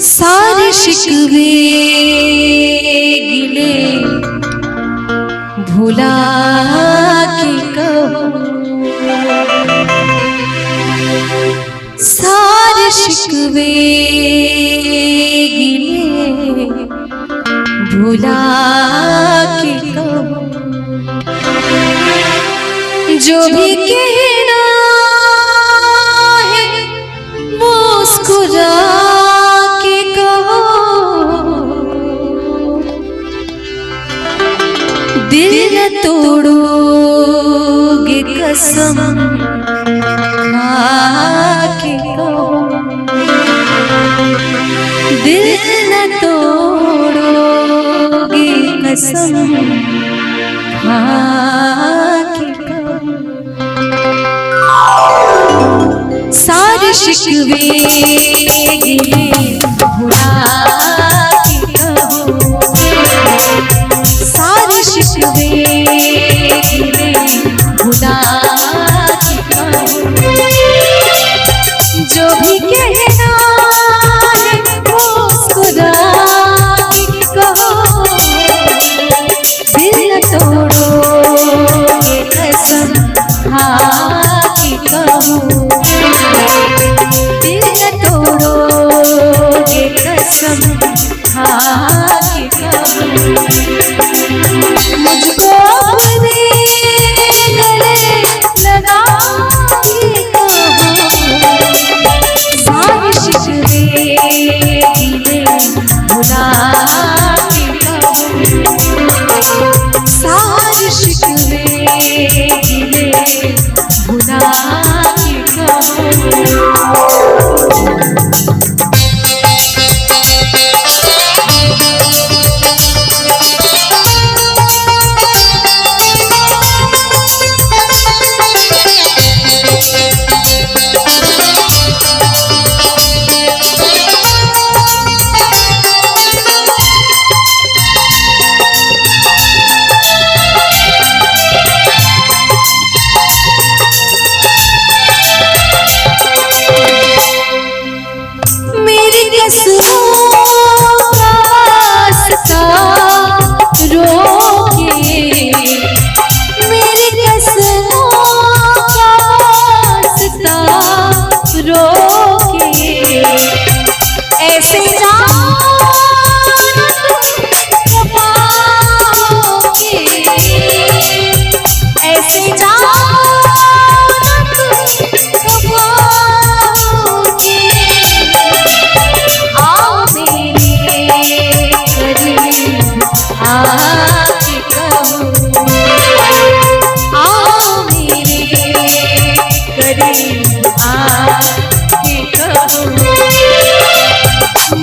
सारे शिकवे गिले भुला के कहो, सारे शिकवे गिले भुला के कहो, जो भी कहना है मुस्कुरा के कहो, दिल न तोड़ोगे कसम खा के कहो, दिल न तोड़ोगे कसम खा के कहो, सारे शिकवे गिले भुला के कहो, सारे शिकवे गिले भुला के कहो, जो भी कहना है मुस्कुरा के कहो, दिल न तोड़ोगे कसम खा के कहो, दिल न तोड़ोगे कसम खा के कहो, मुझको अपने गले लगा के कहो, सारे शिकवे गिले भुला के कहो, सारे शिकवे गिले भुला के कहो।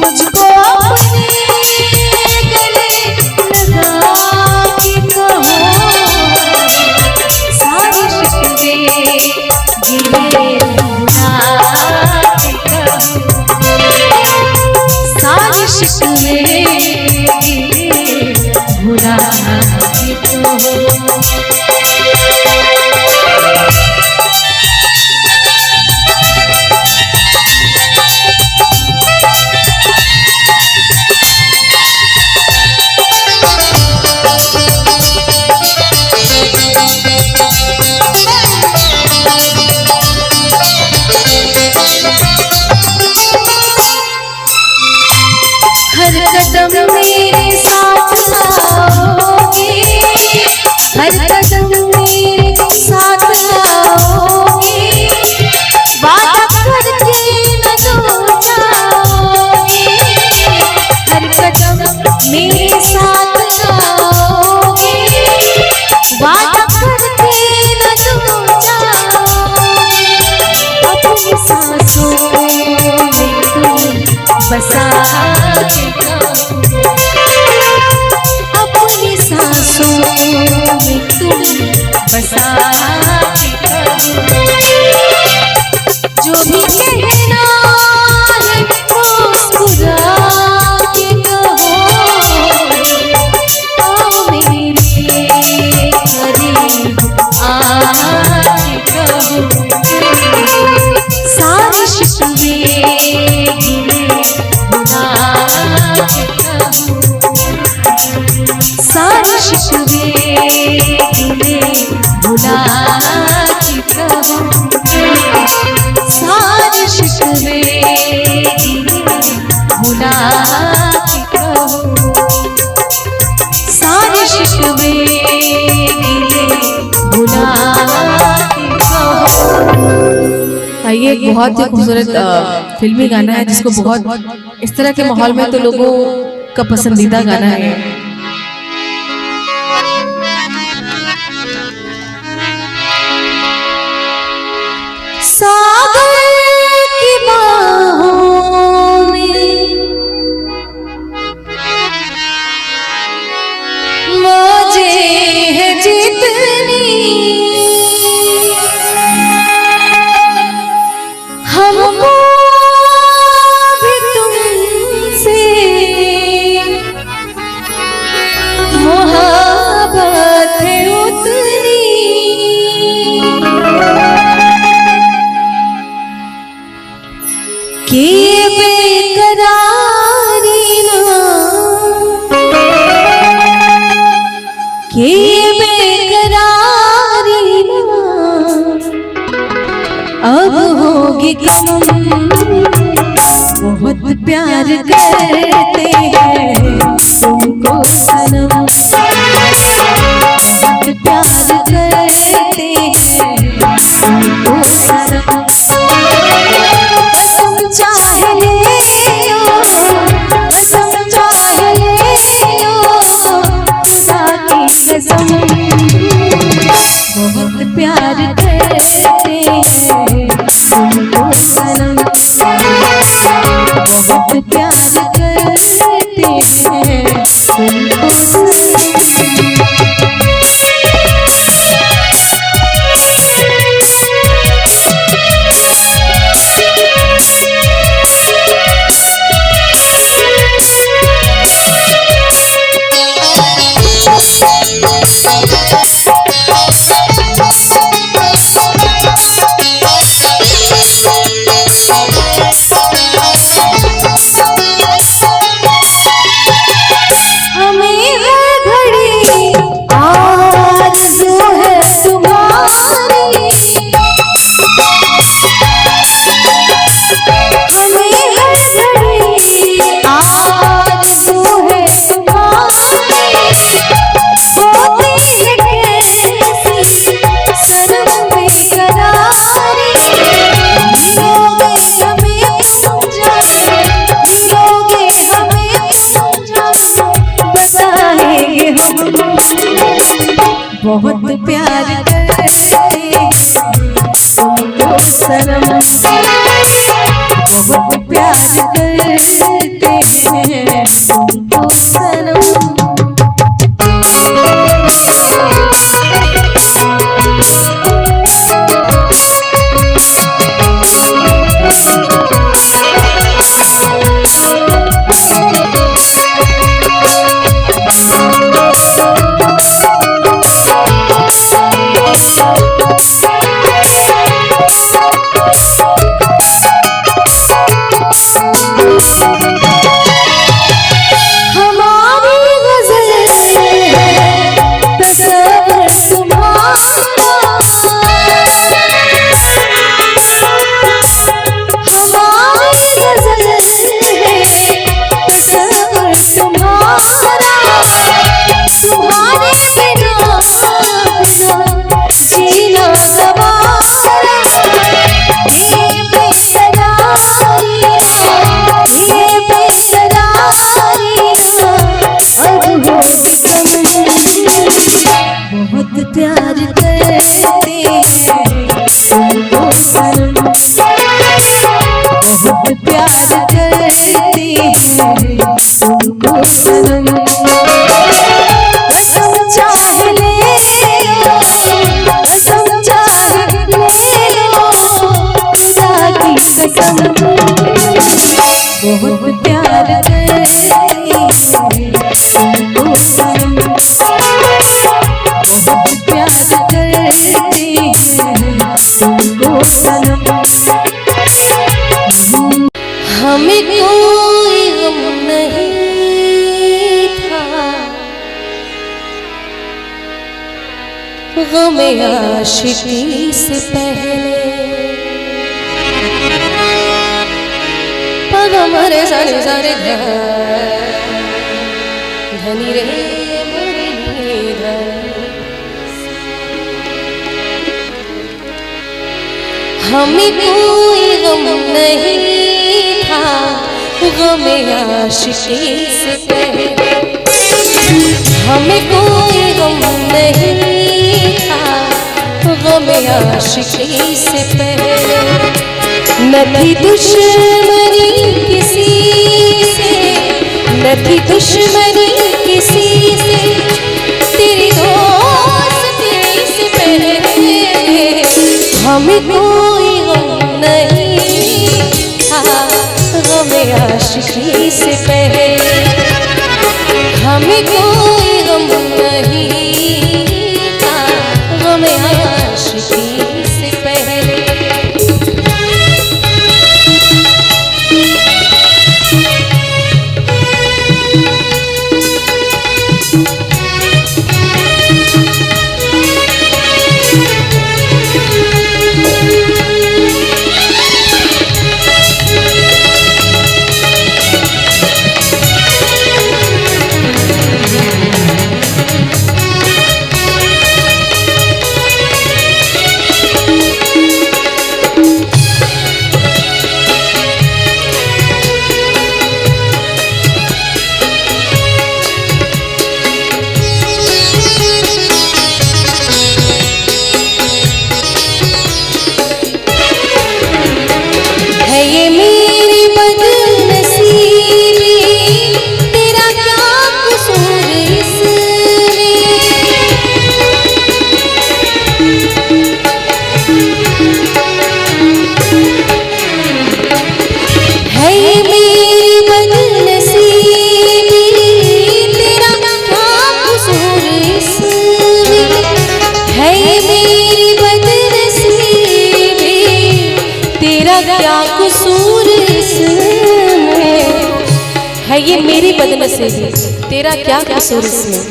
मुझको अपने गले लगा के कहो, सारे शिकवे गिले भुला के कहो, सारे शिकवे गिले भुला के कहो। हर कदम मेरे साथ आओगे, हर कदम मेरे साथ आओगे, वादा करके न दूर जाओगे, हर कदम मेरे साथ आओगे, वादा करके न दूर जाओगे, अपनी सांसों में तुम बसा के कहो, अपनी सांसों में तुम बसा के कहो, जो भी कहना है मुस्कुरा के कहो, आओ मेरे करीब आके कहो, सारे शिकवे गिले भुला भुला के कहूँ, सारे शिकवे गिले भुला के कहूँ। ये एक बहुत ही खूबसूरत फिल्मी गाना है जिसको बहुत इस तरह के माहौल में तो लोगों का पसंदीदा गाना है। सागर की बाहों में मौजें हैं जितनी, हमको भी तुमसे मोहब्बत है उतनी, कि बेकरारी ना, कि बेकरारी ना अब होगी कसम। बहुत प्यार करते हैं तुमको सनम, बहुत प्यार करते हैं तुमको सनम। कसम चाहे ले लो, कसम चाहे ले लो, खुदा की कसम। बहुत प्यार करते हैं तुमको सनम, बहुत प्यार करते हैं तुमको सनम। बहुत प्यार करते हैं तुमको सनम, बहुत प्यार करते हैं तुमको सनम। बहुत प्यार करते तुमको सनम, बहुत प्यार करते तुमको सनम। हमें कोई गम नहीं था, गम आशिकी से पहले मरे सारे सारे धनी रे मरे धा। हमें कोई गम नहीं था गम आशिकी से पहले, हमें कोई गम नहीं था गम आशिकी से पहले। न थी दुश्मनी किसी से, न थी दुश्मनी किसी से, तेरी दोस्ती से पहले। हमें कोई गम नहीं था गम आशिकी से पहले, हमें कोई गम नहीं था गम आशिकी से पहले। ये मेरी बदनसीबी, तेरा क्या कसूर इसमें।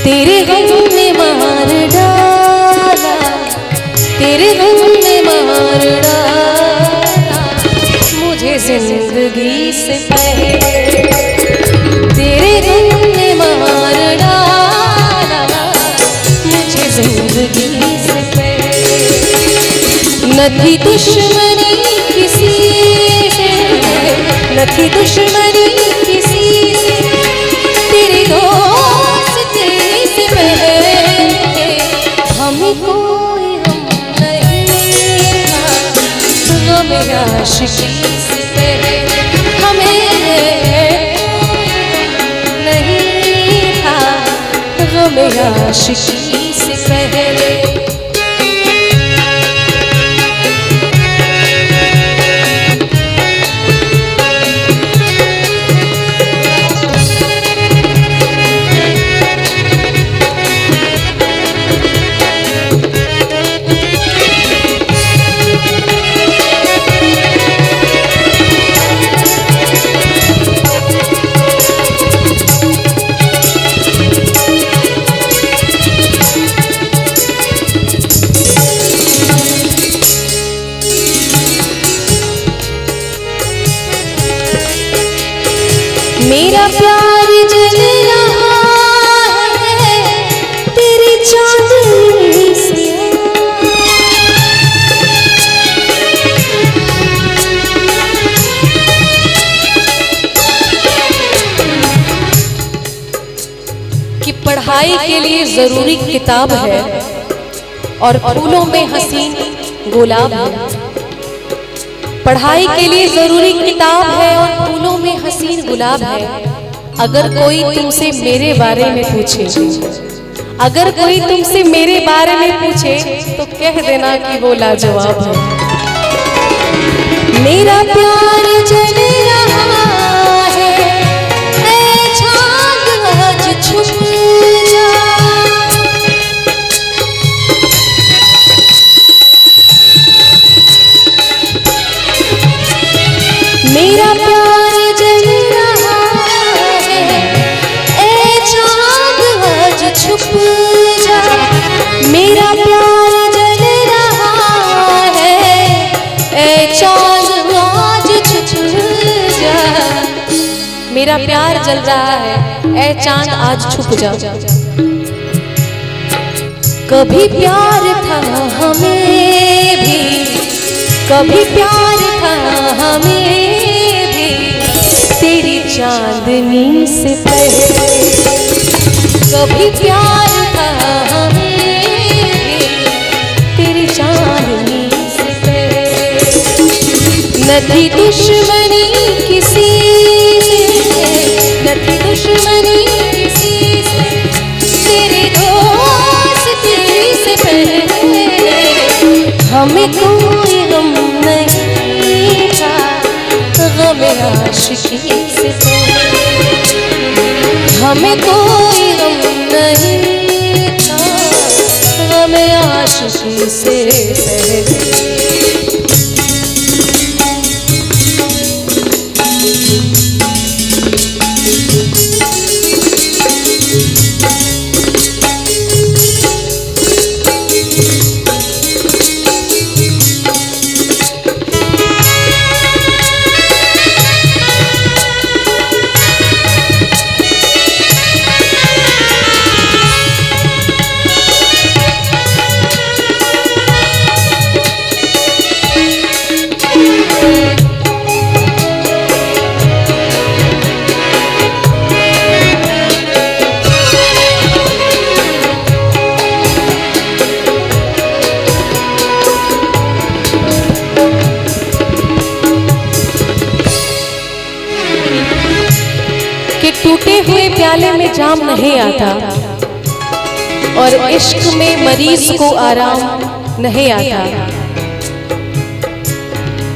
तेरे गम ने मार डाला, तेरे गम ने मार डाला मुझे जिंदगी से पहले। तेरे गम ने मार डाला मुझे जिंदगी से पहले। न थी दुश्मनी किसी से, न थी दुश्मनी किसी से, तेरी दोस्ती से पहले। हमें कोई गम नहीं था गम आशिकी से पहले, हमें नहीं था गम आशिकी से पहले। मेरा प्यार जल रहा है तेरी चांदनी से, कि पढ़ाई के लिए जरूरी किताब है और फूलों में हसीन गुलाब है। पढ़ाई के लिए जरूरी किताब है और फूलों में हसीन गुलाब है। अगर कोई तुमसे मेरे बारे में पूछे, अगर कोई तुमसे मेरे बारे में पूछे तो कह देना कि वो लाजवाब है। मेरा प्यार जल रहा है ऐ चांद आज छुप जा। मेरा प्यार जल रहा है ऐ चांद आज छुप जा। मेरा प्यार जल रहा है ऐ चांद मेरा प्यार जल रहा है, ऐ चांद आज छुप जा। कभी प्यार था हमें भी, कभी प्यार था हमें भी, तेरी चांदनी से पहले। कभी प्यार था हमें भी, तेरी चांदनी से पहले। न थी दुश्मनी किसी से, न थी दुश्मनी किसी से, तेरे दोस्ती से पहले। हमें कोई गम नहीं था, गम आशिकी से पहले। हमें कोई गम नहीं था, गम आशिकी से पहले। टूटे हुए प्याले में जाम नहीं आता, और इश्क में मरीज को आराम नहीं आता।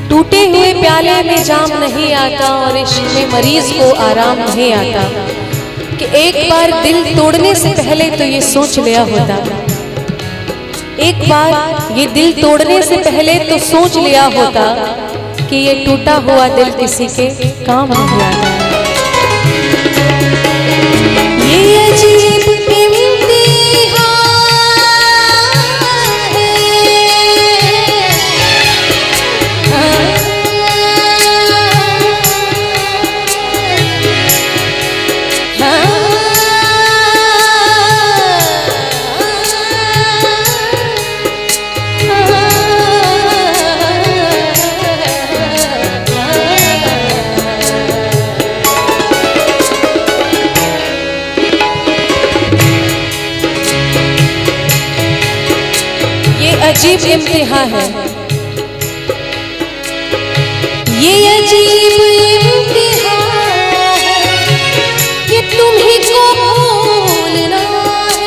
टूटे हुए प्याले में जाम नहीं आता, और इश्क में मरीज को आराम नहीं आता। कि एक बार दिल तोड़ने से पहले तो ये सोच लिया होता, एक बार ये दिल तोड़ने से पहले तो सोच लिया होता कि ये टूटा हुआ दिल किसी के काम नहीं आता। ये अजीब इम्तिहान अजीब इम्तिहान है, ये अजीब इम्तिहान है, ये तुम्ही को भूलना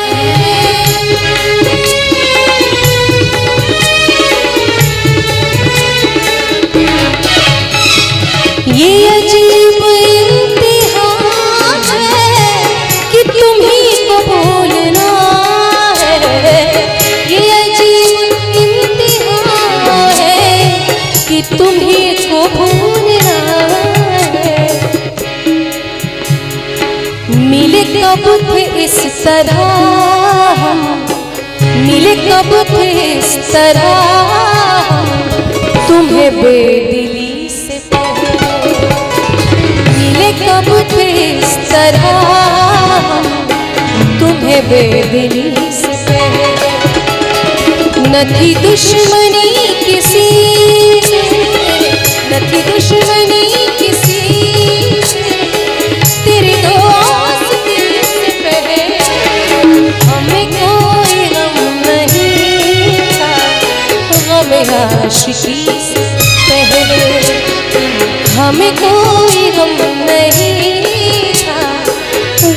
है। ये अजीब इम्तिहान है कि तुम्ही को भूलना है। ये कि तुम्हीं को भूलना है। मिले कब थे इस तरह हम, मिले कब थे इस तरह हम, तुम्हें बेदिली से पहले। मिले कब थे इस तरह हम, तुम्हें बेदिली से पहले। न थी दुश्मनी किसी से, न थी दुश्मनी किसी से, तेरे दोस्ती से पहले। हमें कोई गम नहीं था, गम आशिकी से पहले। हमें कोई गम नहीं था,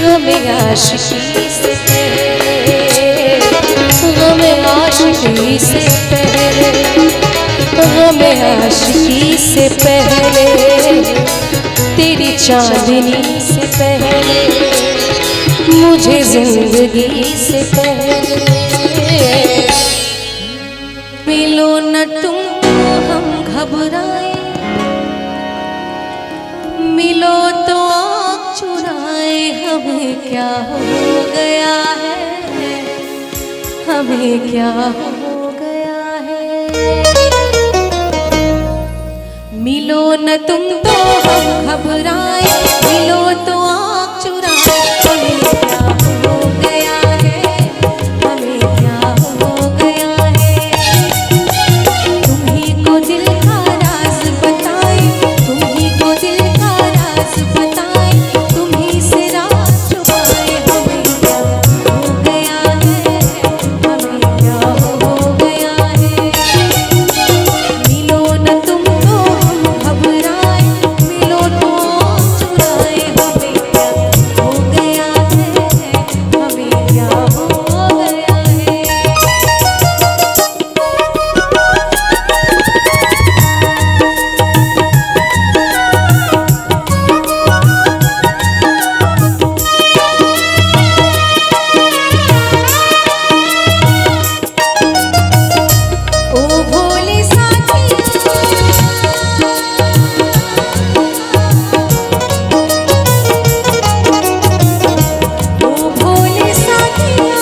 गम आशिकी से पहले। गम आशिकी से पहले, गम आशिकी से पहले, तेरी चांदनी से पहले, मुझे जिंदगी से पहले। मिलो न तुमको हम घबराए, मिलो तो आँख चुराए। हमें क्या हो गया है, हमें क्या हो गया है। मिलो न तुम तो हम घबराए, मिलो तो आँख चुराए, हमें क्या हो गया है, हमें क्या हो गया है। तुम्ही को दिल का राज बताए, तुम्ही को दिल का राज बताए, तुम्ही से राज छुपाए, हमें क्या हो गया है, हमें क्या हो गया है। मिलो न तुमको हम घबराए, मिलो तो आँख चुराए, हमें क्या हो गया है, हमें क्या हो गया है। ओ भोले साथिया, ओ भोले साथिया,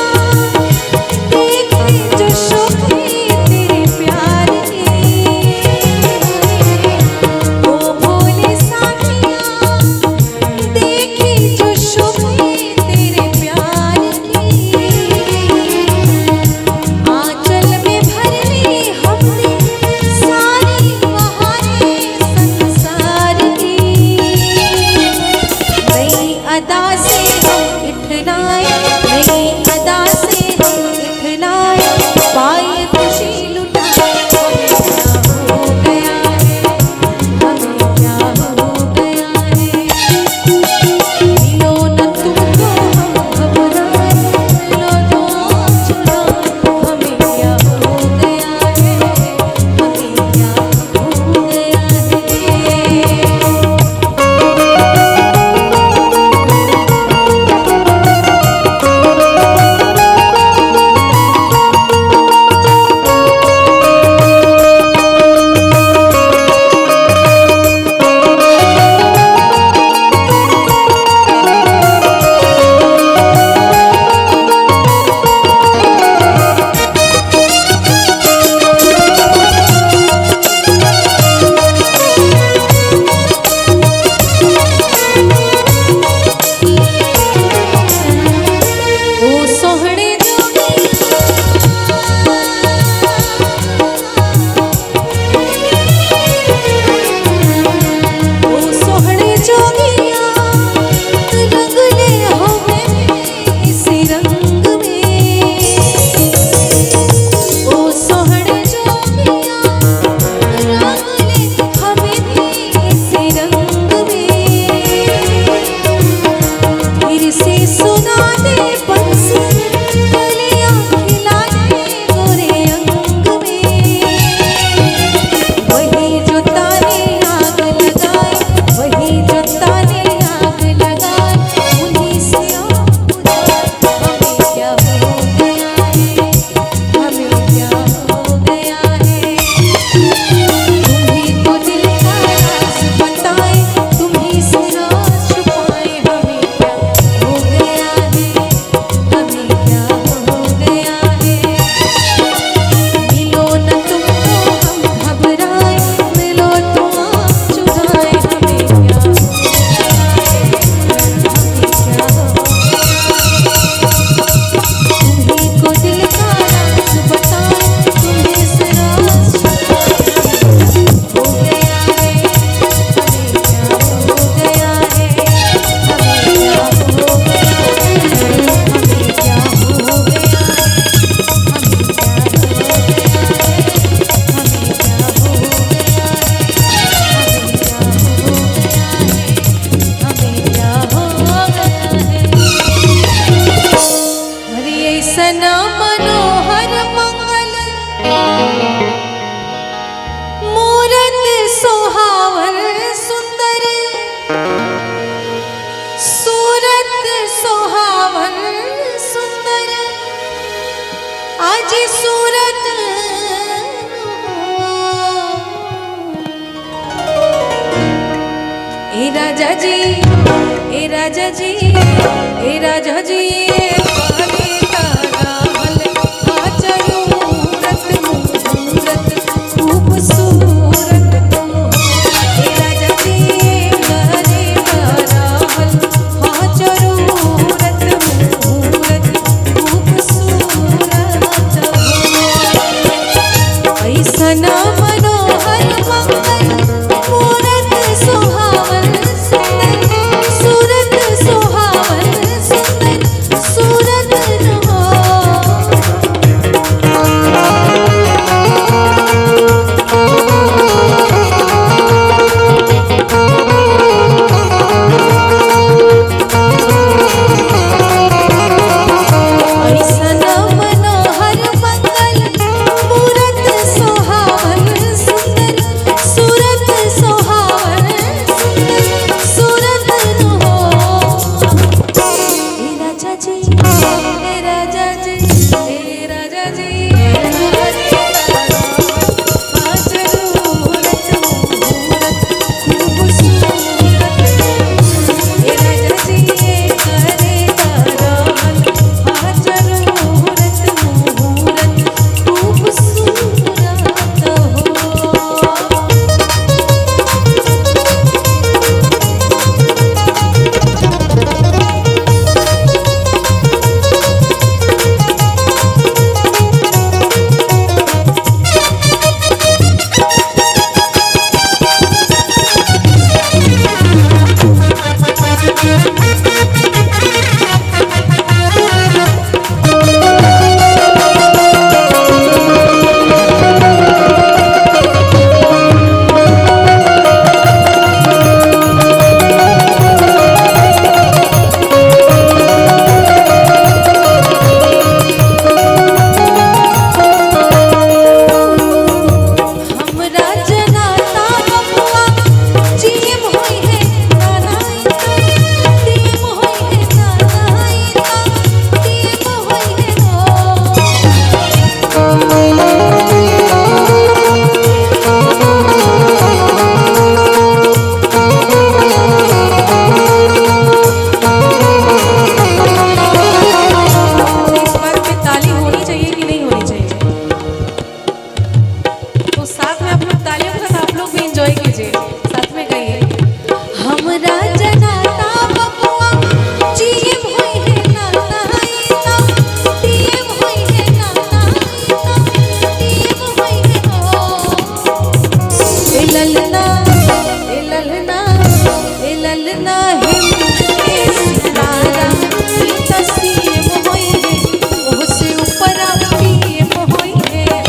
देखे जो शोखे तेरे प्यार के। ओ भोले साथिया, देखे जो शोखे तेरे प्यार के। आंचल में भर ली हमने सारी बहारें संसार की। नई अदा से हम इठलाए, नई अदा से हम इठलाए, पाए खुशी लुटाए, हमें क्या हो गया है, हमें क्या हो गया है। मिलो न तुमको हम घबराए, मिलो तो आँख चुराए, हमें क्या हो गया है, हमें क्या हो गया है। ओ सोहणे जोगिया, ओ सोहणे जोगिया, रंग ले हमें इसी रंग में। ओ सोहणे जोगिया, रंग ले हमें इसी रंग में। फिर से सुना दे बंसी, कलियां खिला दे गोरे अंग में। वही जो ताने आग लगाए, वही जो ताने आग लगाए, उन्हीं से आग बुझाए, हमें क्या हो गया है, हमें क्या हो गया है। तुम्ही को दिल का राज बताए, तुम्ही से राज छुपाए, हमें क्या हो गया है, हमें क्या हो गया है। मिलो न तुमको हम घबराए, मिलो तो आँख चुराए, हमें क्या हो गया है, हमें क्या हो। तुम्ही को दिल का राज बताए, तुम्ही से राज छुपाए, हो गया है, हमें क्या हो गया है, हमें क्या हो गया है, हमें क्या हो गया सना मनोहर मंगल मूरत सुहावन सुंदर, सूरत सुहावन सुंदर, आज सूरत ए राजा जी, ए राजा जी, ए राजा जी, पानी तारा हल आचरू मूरत मूरत खूबसूरत तुम हो। ए राजा जी, पानी तारा हल ललना हिंद के सितारा की तस्वीर होई है ओह से ऊपर पीएम होई है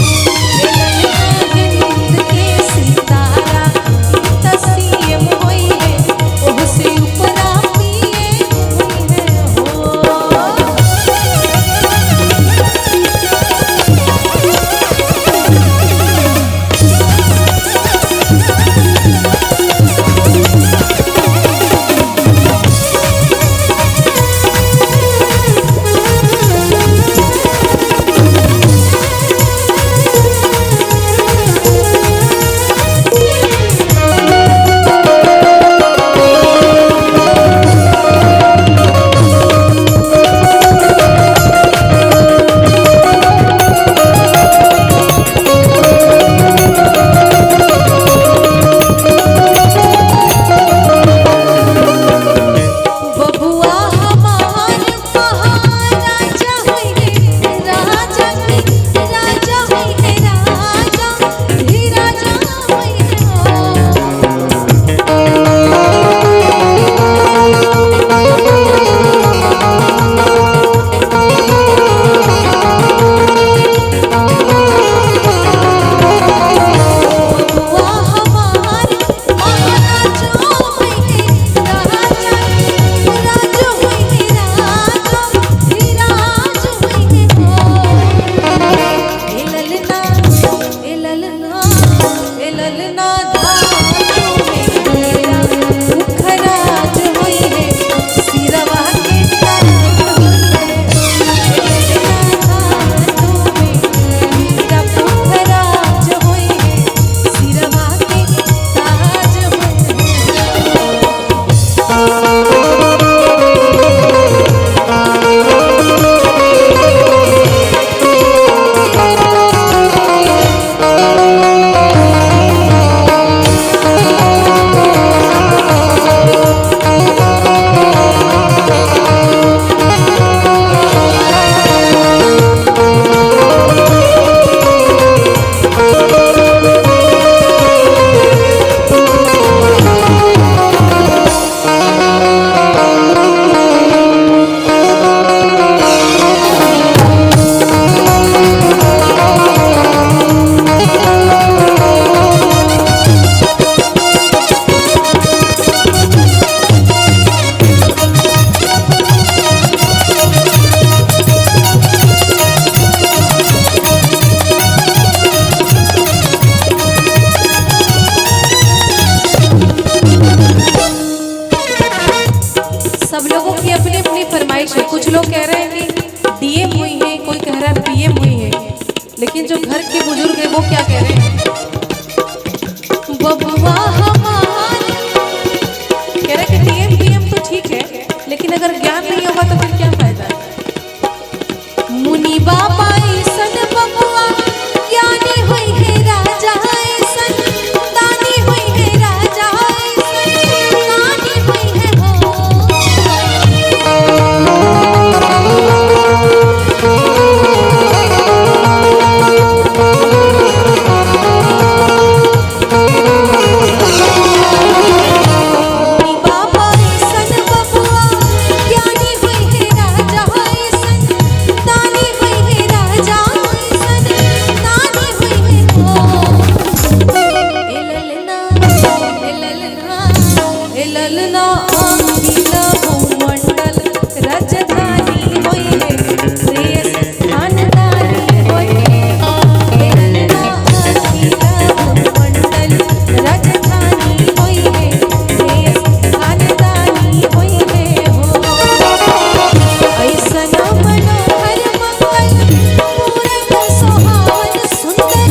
ललना हिंद के सितारा की तस्वीर होई है ओह से ऊपर पीएम होई है हो सब लोगों की अपनी अपनी फरमाइश है। कुछ लोग कह रहे हैं कि डीएम हुई है, कोई कह रहा है पीएम हुई है, लेकिन जो घर के बुजुर्ग है वो क्या कह रहे हैं? बबुआ हमारे कह रहे कि डीएम पीएम तो ठीक है, लेकिन अगर ज्ञान नहीं होगा तो फिर क्या फायदा है? मुनि बाबा सन बबुआ ज्ञानी हुई है राजा सन, दानी हुई है राजा सन, दानी हुई है हो बाबा सन बबुआ ज्ञानी हुई है राजा सन, दानी हुई है राजा सन, दानी हुई है हो ललना अखिल भूमंडल राजधानी होई है श्रेयस खानदानी होई है ललना अखिल भूमंडल राजधानी होई है श्रेयस खानदानी होई है हो ऐसन मनोहर मंगल मूरत सुहावन सुंदर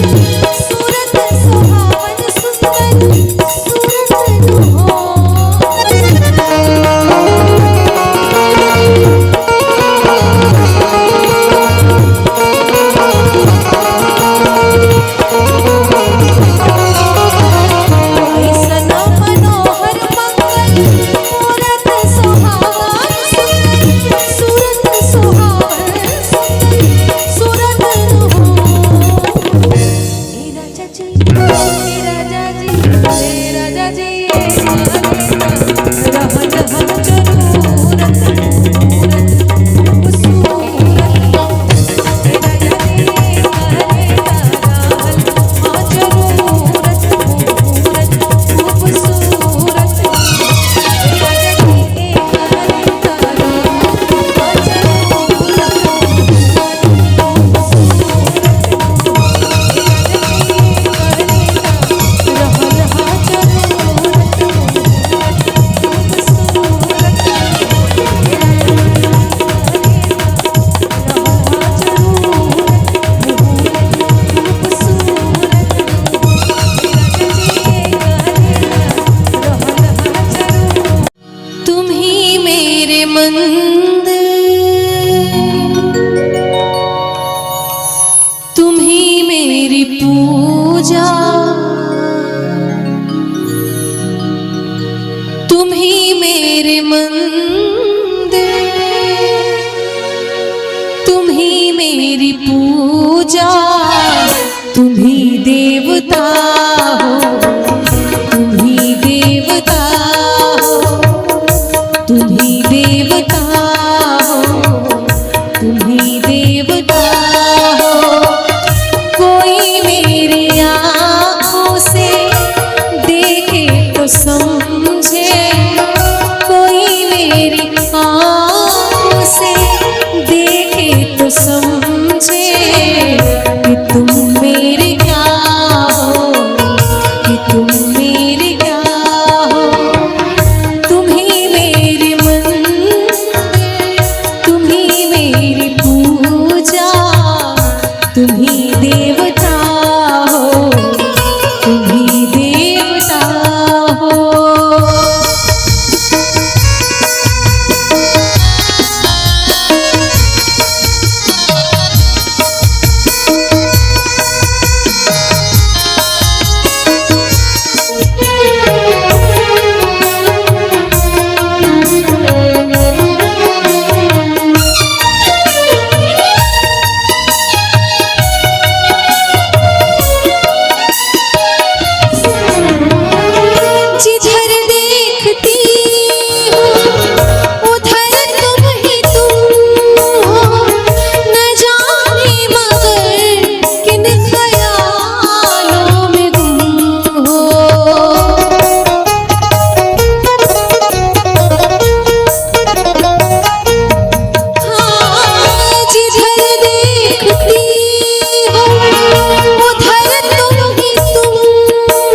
सूरत सुहावन सुंदर सूरत हो मंदिर, तुम ही मेरी पूजा, तुम ही मेरे मंदिर, तुम ही मेरी पूजा, तुम ही देवता हो, तुम ही देवता हो, तुम ही देवता हो, तुम ही देवता हो। कोई मेरी आँखों से देखे तो समझे, कोई मेरी आँखों से देखे तो समझे कि तुम मेरे क्या हो, कि तुम मेरे क्या हो। तुम ही मेरे मंदिर, तुम ही मेरी पूजा, तुम ही देवता हो, तुम ही देवता हो। जिधर देखती हूँ उधर तुम ही तुम हो, न जाने मगर किन ख्यालों में गुम हो। हाँ, जिधर देखती हूँ उधर तुम ही तुम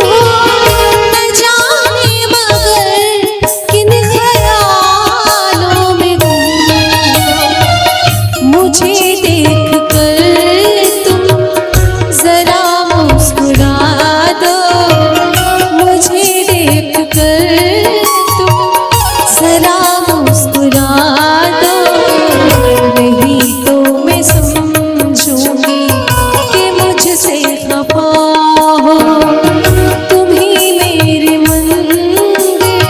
हो, न जाने मगर किन ख्यालों में गुम हो। मुझे देख कर तुम जरा मुस्कुरा दो, मुझे देख कर तुम जरा मुस्कुरा दो, नहीं तो मैं समझूंगी कि मुझसे खफा हो। तुम ही मेरे मंदिर,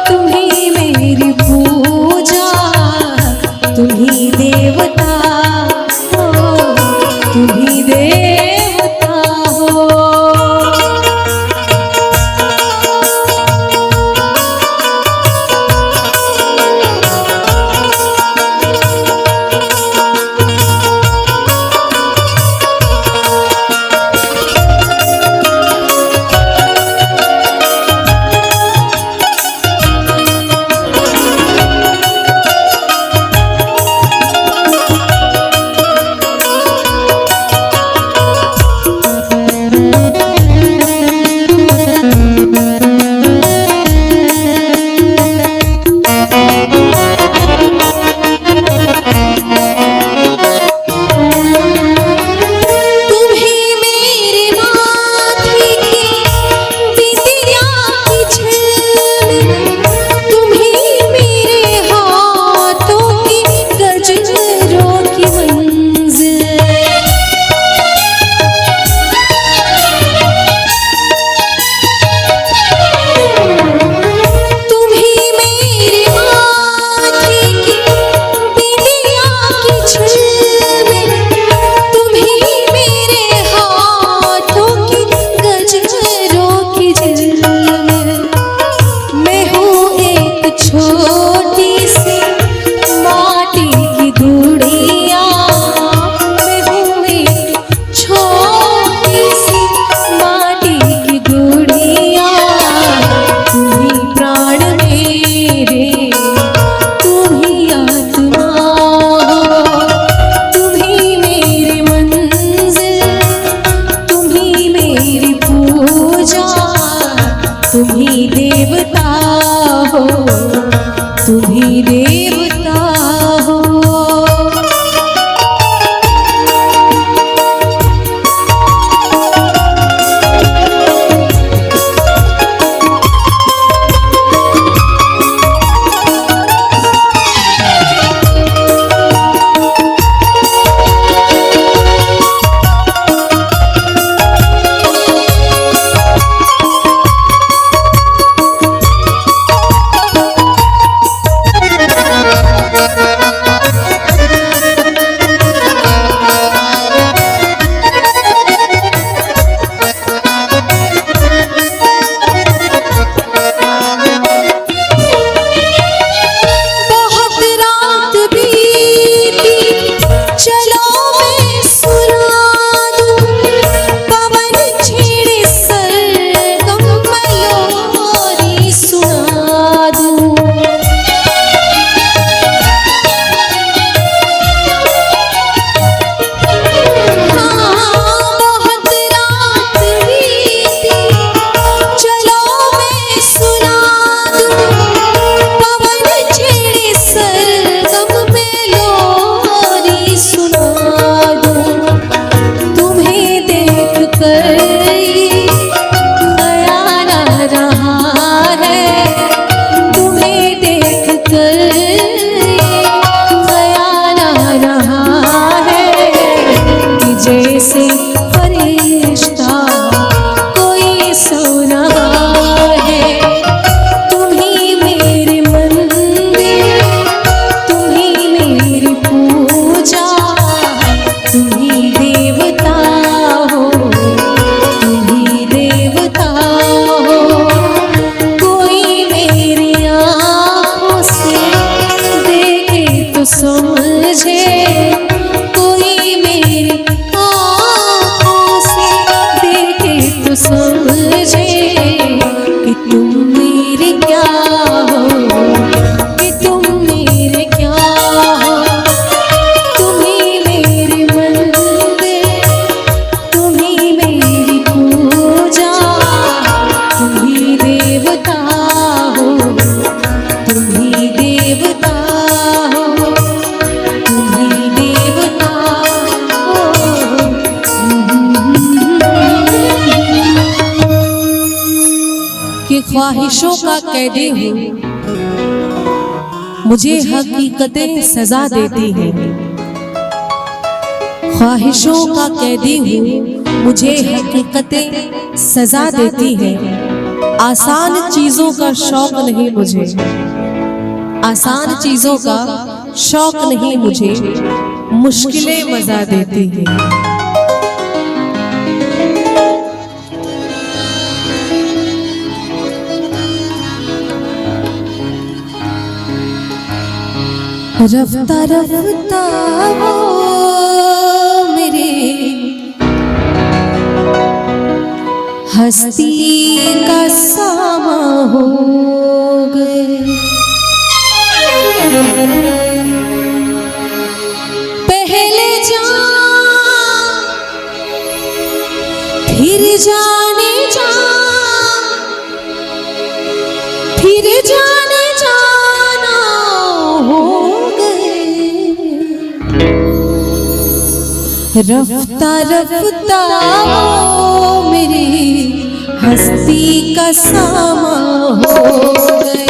तुम ही मेरी पूजा, तुम ही देवता हो, तुम ही देवता हो। तुम ही मेरे माथे की बिंदिया की झिलमिल, तुम ही मेरे हाथों की गजरों की मंजिल। तुम ही मेरे माथे की बिंदिया की झिलमिल, तुम ही मेरे हाथों की गजरों की झिलमिल। मैं हूँ एक छोटी सी माटी की गुड़िया, मैं हूँ एक छोटी सी माटी की गुड़िया। तुम ही प्राण मेरे, तुम ही आत्मा हो, तुम ही मेरे मंजिल, तुम ही मेरी पूजा, तुम ही देवता हो, तुम ही देवता हो। ख्वाहिशों का कैदी हूँ, मुझे हकीकतें सजा देती हैं। ख्वाहिशों का कैदी हूँ, मुझे हकीकतें सजा देती हैं। आसान चीजों का शौक नहीं मुझे, आसान चीजों का शौक नहीं मुझे, मुश्किलें मजा देती हैं। रफ्ता रफ्ता वो मेरे हस्ती का सामा हो गए। पहले जान फिर जाने जा, फिर जाने जाना हो। रफ्ता रफ्ता वो मेरी हस्ती का सामा हो गए।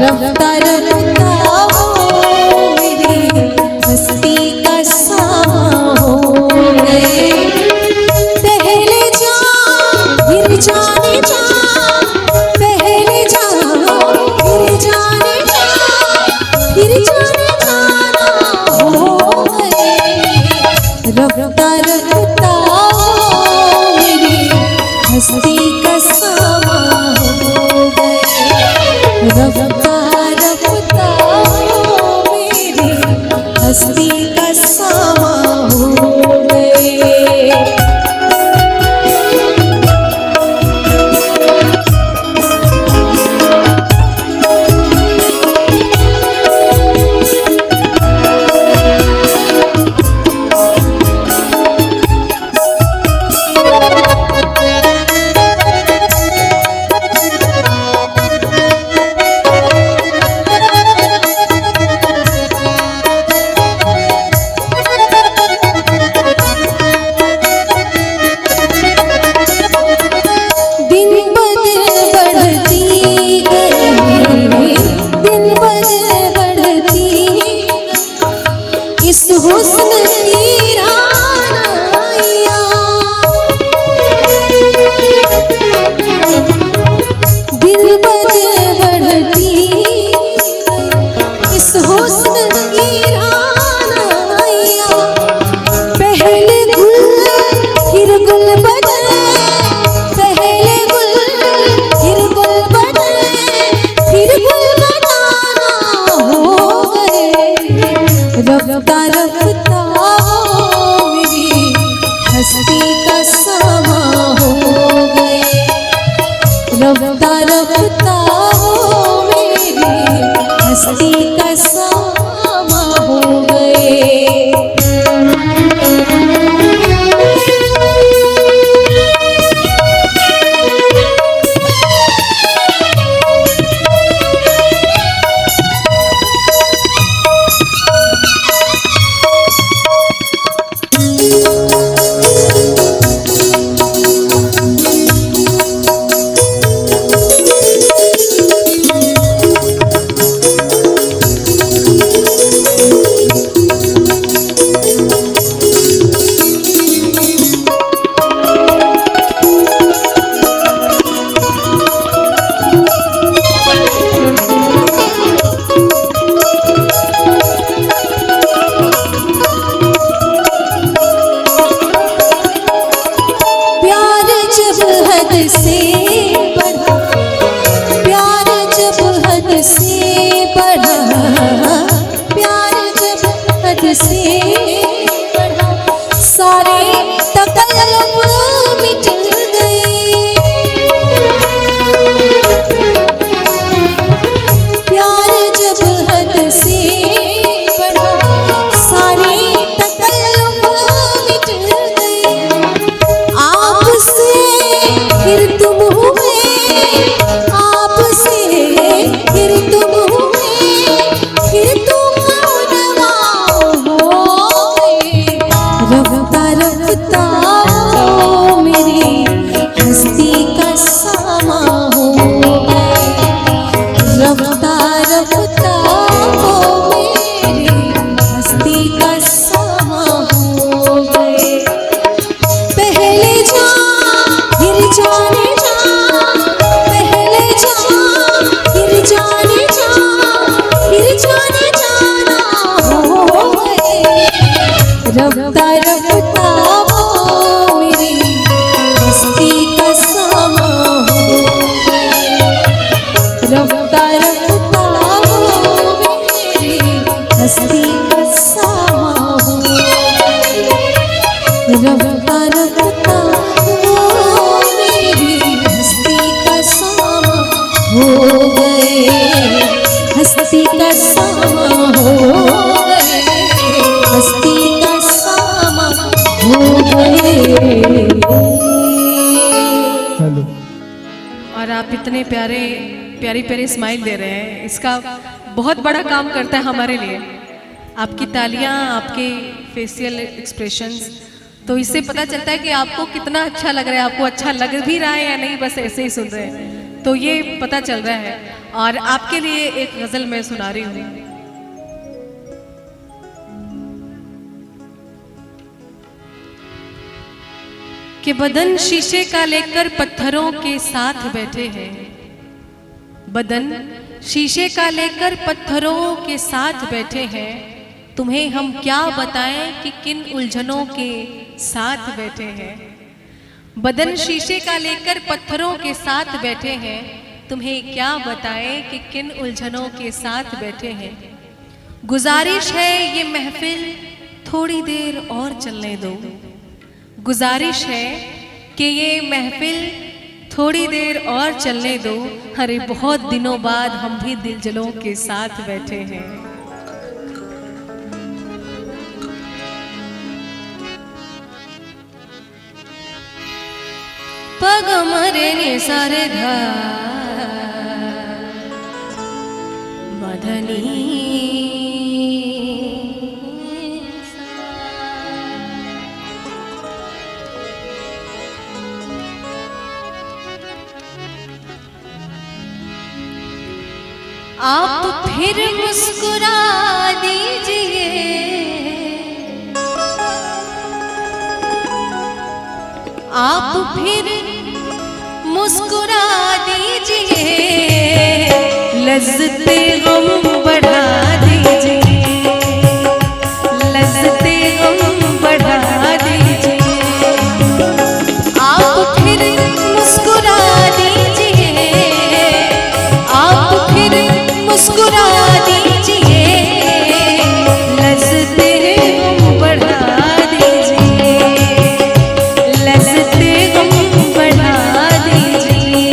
रफ्ता रफ्ता वो मेरी हस्ती का सामा हो गए। पहले जा फिर जाने जा, पहले जा फिर जाने जा, फिर जाने जाना हो गए। रफ्ता रफ्ता मेरी हस्ती का सामा हो गए। रफ्ता रफ्ता मेरी हस्ती का सामा हो गए। रफ्ता हो मेरी हस्ती का सामा हो, रफ्ता रफ्ता हो मेरी हस्ती का सामा हो गए, हस्ती का सामा हो गए, हस्ती का सामा हो गए। और आप इतने प्यारे प्यारी प्यारी स्माइल दे रहे हैं, इसका बहुत बड़ा काम करता है हमारे लिए। आपकी तालियां, आपके फेशियल एक्सप्रेशंस, तो इससे पता चलता है कि आपको कितना अच्छा लग रहा है, आपको अच्छा लग भी रहा है या नहीं, बस ऐसे ही सुन रहे हैं, तो ये पता चल रहा है। और आपके लिए एक गजल मैं सुना रही हूँ। कि बदन शीशे का लेकर पत्थरों के साथ बैठे हैं, बदन शीशे का लेकर पत्थरों के साथ बैठे हैं, तुम्हें हम क्या बताएं कि किन उलझनों के साथ बैठे हैं। बदन शीशे का लेकर पत्थरों के साथ बैठे हैं, तुम्हें क्या बताएं कि किन उलझनों के साथ बैठे हैं। गुजारिश है ये महफिल थोड़ी देर और चलने दो, गुजारिश है कि ये महफिल थोड़ी देर और चलने दो, अरे बहुत दिनों बाद हम भी दिलजलों के साथ बैठे हैं। पग मरे ने सारे धा मधनी आप फिर मुस्कुरा दीजिए, आप फिर मुस्कुरा दीजिए, लज़्ज़ते गम बढ़ा दीजिए, लज़्ज़ते गम बढ़ा दीजिए, आप फिर मुस्कुरा दीजिए, आप फिर मुस्कुरा दीजिए, लज़्ज़ते गम बढ़ा दीजिए, लज़्ज़ते गम बढ़ा दीजिए।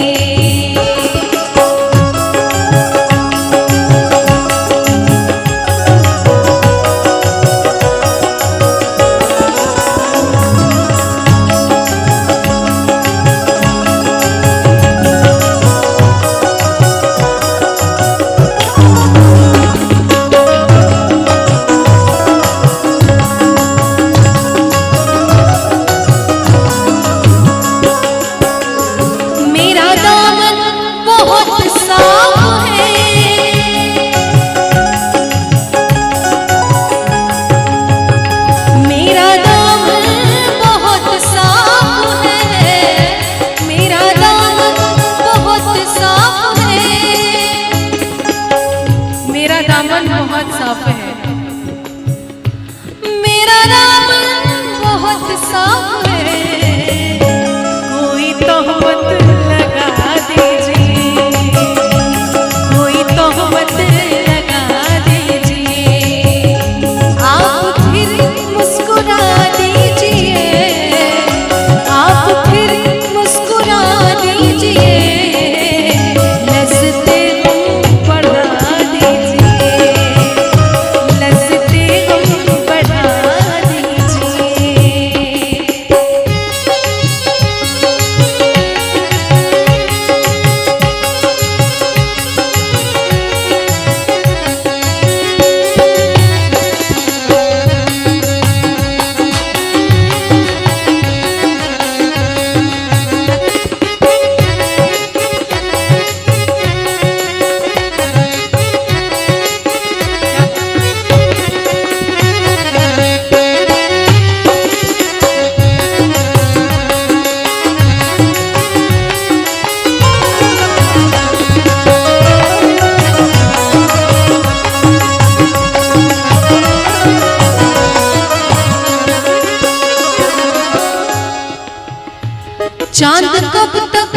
चांद कब तक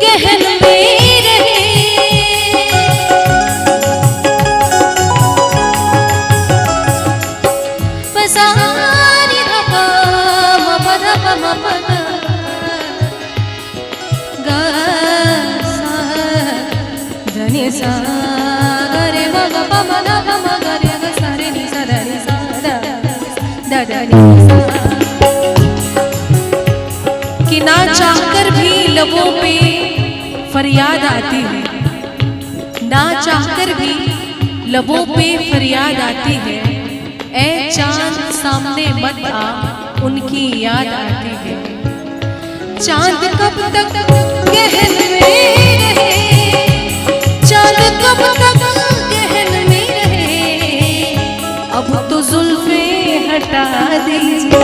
गहन में रहे, रे म ग प म न प म ग रे ग सा रे नि सा दा नि सा दा दा दा नि सा। कि ना चाहकर भी लबों पे फरियाद आती है, ना चाहकर भी लबों पे फरियाद आती है, ऐ चांद सामने मत आ उनकी याद आती है। चांद कब तक गहन में रहे, चांद कब तक गहन में रहे, अब तो जुल्फे हटा दीजिए,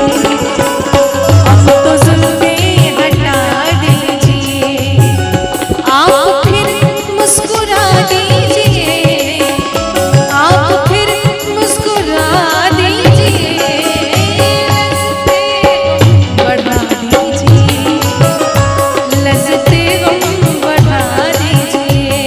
अब तो जुल्फे हटा दीजिए, आप फिर मुस्कुरा दीजिए, आप फिर मुस्कुरा दीजिए, बढ़ा दीजिए, लज़्ज़ते गम बढ़ा दीजिए।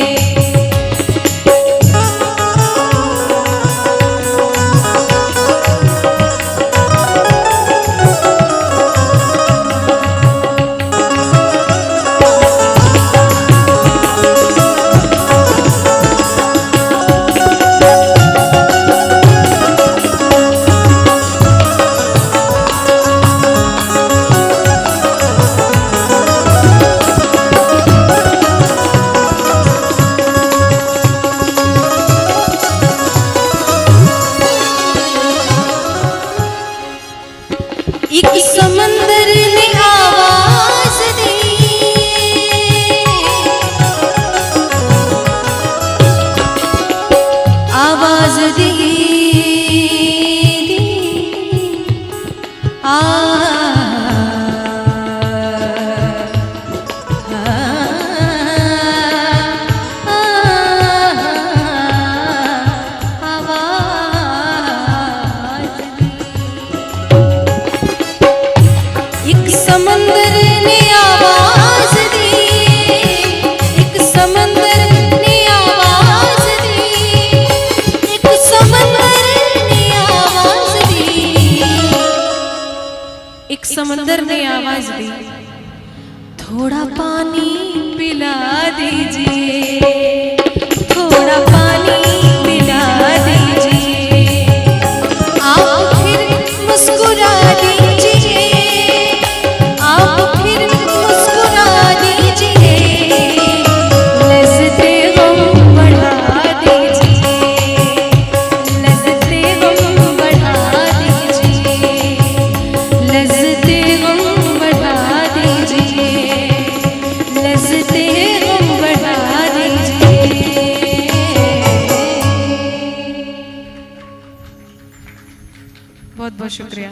एक समंदर ने आवाज दी, आवाज दी, एक समंदर ने आवाज दी, एक समंदर ने आवाज दी, एक समंदर ने आवाज दी, एक समंदर ने आवाज दी, थोड़ा पानी पिला दीजिए, थोड़ा पानी पिला दीजिए, आप फिर मुस्कुरा दीजिए, आप फिर मुस्कुरा दीजिए, लज़्ज़ते गम बढ़ा दीजिए, लज़्ज़ते गम बढ़ा दीजिए, लज़्ज़ते गम बढ़ा दीजिए, लज़्ज़ते गम बढ़ा दीजिए। बहुत बहुत शुक्रिया।